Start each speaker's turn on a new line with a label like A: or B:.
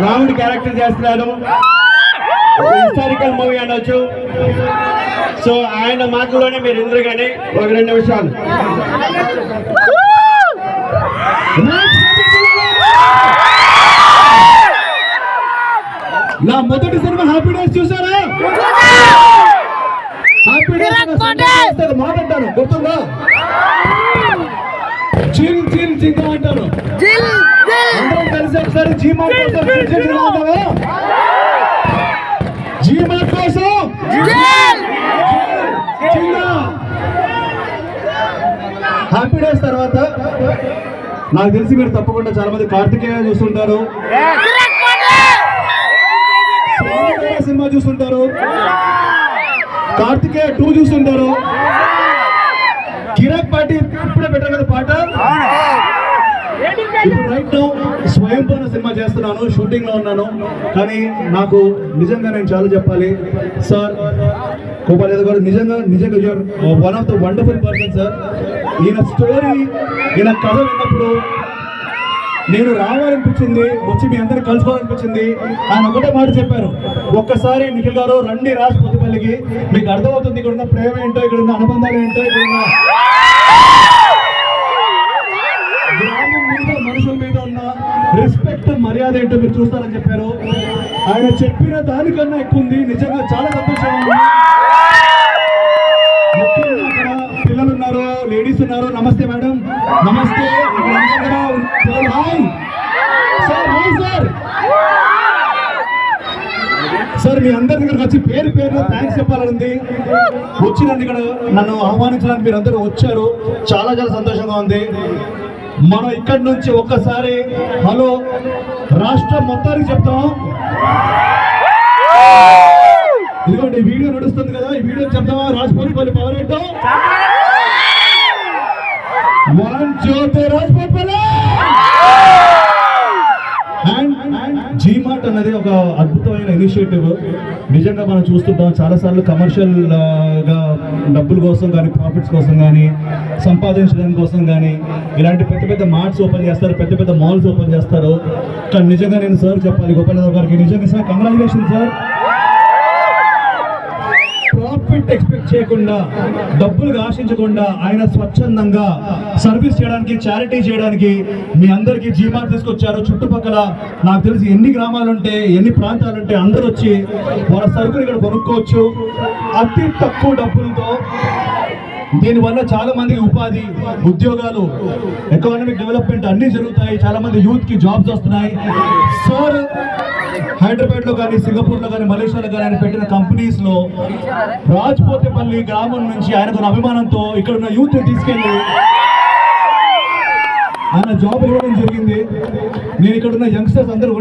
A: రాముడి క్యారెక్టర్ చేస్తున్నాను. Historical movie అనొచ్చు. సో ఆయన మాటల్లోనే మీరు ఇందరు కానీ ఒక 2 నిమిషాలు. నా మొదటి సినిమా హ్యాపీ డేస్ చూసారా? హ్యాపీ డేస్ మాట్లాడతాను, గుర్తుందా? చిల్ చిల్ చింత అంటారు. అందరం కలిసి ఒకసారి జీమార్ట్ కోసం హ్యాపీ డేస్ తర్వాత నాకు తెలిసి మీరు తప్పకుండా చాలా మంది కార్తికేయ చూస్తుంటారు, సినిమా చూస్తుంటారు, కార్తికేయ 2 చూస్తుంటారు, కిరాక్ పార్టీ ఇప్పుడే పెట్టారు కదా పాట. ఇప్పుడు రైట్ నౌ స్వయంపూర్ణ సినిమా చేస్తున్నాను, షూటింగ్ లో ఉన్నాను. కానీ నాకు నిజంగా నేను చాలా చెప్పాలి సార్, గోపాల్ యాదవ్ గారు నిజంగా you are one of the wonderful person sir. ఈయన స్టోరీ, ఈయన కథ విన్నప్పుడు నేను రావాలనిపించింది, వచ్చి మీ అందరినీ కలుసుకోవాలనిపించింది. ఆయన ఒకటే మాట చెప్పారు, ఒక్కసారి నిఖిల్ గారు రండి రాజపతిపల్లికి, మీకు అర్థమవుతుంది ఇక్కడ ఉన్న ప్రేమ ఏంటో, ఇక్కడ ఉన్న అనుబంధాలు ఏంటో, ఇక్కడ ఉన్న గ్రామం మీద మనుషుల మీద ఉన్న రెస్పెక్ట్ మర్యాద ఏంటో మీరు చూస్తారని చెప్పారు. ఆయన చెప్పిన దానికన్నా ఎక్కువ ఉంది. నిజంగా చాలా సంతోషంగా ఉంది. ముఖ్యంగా అక్కడ పిల్లలు ఉన్నారు, లేడీస్ ఉన్నారు. నమస్తే మేడం, నమస్తే. Hi sir, hi sir. Sir మీ అందరి దగ్గరకు వచ్చి పేరు థ్యాంక్స్ చెప్పాలని వచ్చినందుకు, ఇక్కడ నన్ను ఆహ్వానించడానికి మీరు అందరూ వచ్చారు. చాలా చాలా సంతోషంగా ఉంది. మనం ఇక్కడి నుంచి ఒక్కసారి హలో రాష్ట్రం మొత్తానికి చెప్తాం. ఇదిగోండి వీడియో నడుస్తుంది కదా, ఈ వీడియో చెప్తామా? రాజపతిపల్లి పవర్ ఏంటో 1 2 రాజపతిపల్లి. జీమార్ట్ అన్నది ఒక అద్భుతమైన ఇనిషియేటివ్. నిజంగా మనం చూస్తుంటాం చాలా సార్లు కమర్షియల్ గా డబ్బుల కోసం కానీ, ప్రాఫిట్స్ కోసం కానీ, సంపాదించడం కోసం కానీ ఇలాంటి పెద్ద పెద్ద మార్ట్స్ ఓపెన్ చేస్తారు, పెద్ద పెద్ద మాల్స్ ఓపెన్ చేస్తారు. కానీ నిజంగా నేను సార్ చెప్పాలి, గోపాల్ యాదవ్ గారికి నిజంగా sir congratulation sir. Profit expect చేయకుండా, డబ్బులు ఆశించకుండా ఆయన స్వచ్ఛందంగా సర్వీస్ చేయడానికి, చారిటీ చేయడానికి మీ అందరికీ జీమార్ట్ తీసుకొచ్చారు. చుట్టుపక్కల నాకు తెలిసి ఎన్ని గ్రామాలుంటే, ఎన్ని ప్రాంతాలుంటే అందరూ వచ్చి వాళ్ళ సరుకులు ఇక్కడ కొనుక్కోవచ్చు అతి తక్కువ డబ్బులతో. దీనివల్ల చాలా మందికి ఉపాధి, ఉద్యోగాలు, ఎకనామిక్ డెవలప్మెంట్ అన్ని జరుగుతాయి. చాలా మంది యూత్ కి జాబ్స్ వస్తున్నాయి. సార్ హైదరాబాద్ లో కానీ, సింగపూర్ లో కానీ, మలేషియాలో కానీ ఆయన పెట్టిన కంపెనీస్ లో రాజపోతేపల్లి గ్రామం నుంచి ఆయనకున్న అభిమానంతో ఇక్కడ ఉన్న యూత్ తీసుకెళ్ళి ఆయన జాబ్ ఇవ్వడం జరిగింది. నేను ఇక్కడ ఉన్న యంగ్స్టర్స్ అందరూ